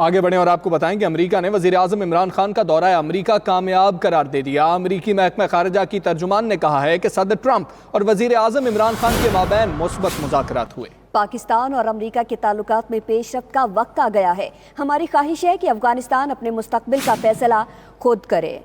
आगे बढ़ें और आपको बताएं कि अमेरिका ने वज़ीर-ए-आज़म इमरान खान का दौरा अमेरिका कामयाब करार दे दिया। अमेरिकी महकमा खारजा की तर्जुमान ने कहा है कि सदर ट्रंप और वज़ीर-ए-आज़म इमरान खान के माबैन मुस्बत मुज़ाकरात हुए। पाकिस्तान और अमेरिका के ताल्लुकात में पेशरफ्त का वक्त आ गया है। हमारी ख्वाहिश है कि अफगानिस्तान अपने मुस्तकबिल का फैसला खुद करे।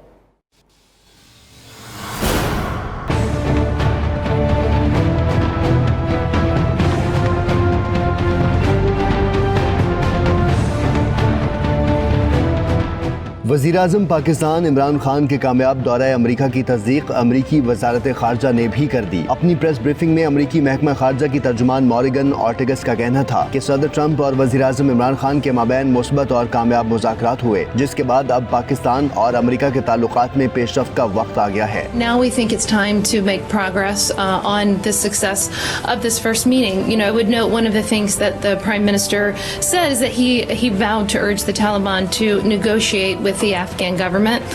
वज़ीर-ए-आज़म पाकिस्तान इमरान खान के कामयाब दौरा अमेरिका की तस्दीक अमेरिकी वज़ारत ख़ारजा ने भी कर दी। अपनी प्रेस ब्रीफिंग में अमेरिकी महकमा ख़ारजा की तर्जुमान मॉर्गन ऑर्टेगस का कहना था कि सदर ट्रंप और वज़ीर-ए-आज़म इमरान खान के माबैन मुस्बत और कामयाब मुज़ाकरात हुए, जिसके बाद अब पाकिस्तान और अमेरिका के ताल्लुकात में पेशरफ्त का वक्त आ गया है। Now we think it's time to make progress on the success of this first meeting. You know, I would note one of the things that the Prime Minister said is that he vowed to urge the Taliban to negotiate with the Afghan government.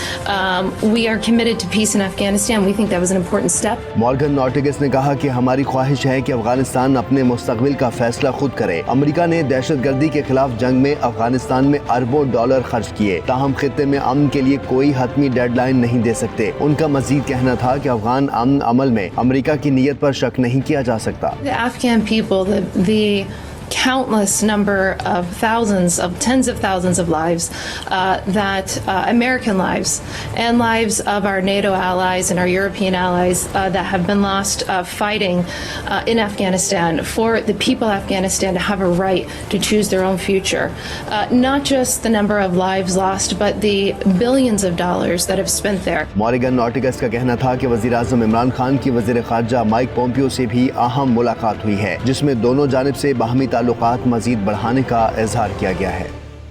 We are committed to peace in Afghanistan. We think that was an important step. Morgan Ortagus ने कहा कि हमारी ख्वाहिश है कि अफगानिस्तान अपने मुस्तकबिल का फैसला खुद करे। अमेरिका ने दहशतगर्दी के खिलाफ जंग में अफगानिस्तान में अरबों डॉलर खर्च किए, ताहम खित्ते में अमन के लिए कोई हतमी डेडलाइन नहीं दे सकते। उनका मजीद कहना था कि अफगान अमन अमल में अमेरिका की नीयत पर शक नहीं किया जा सकता। The Afghan people, the countless number of thousands of tens of thousands of lives that American lives and lives of our NATO allies and our European allies that have been lost fighting in Afghanistan, for the people of Afghanistan to have a right to choose their own future. Not just the number of lives lost, but the billions of dollars that have spent there. Morgan Ortagus का कहना था कि वज़ीर-ए-आज़म इमरान खान की वज़ीर ख़ारजा Mike Pompeo से भी अहम मुलाकात हुई है, जिसमें दोनों जानिब से बाहमी ताल्लुकात मज़ीद बढ़ाने का इज़हार किया गया है।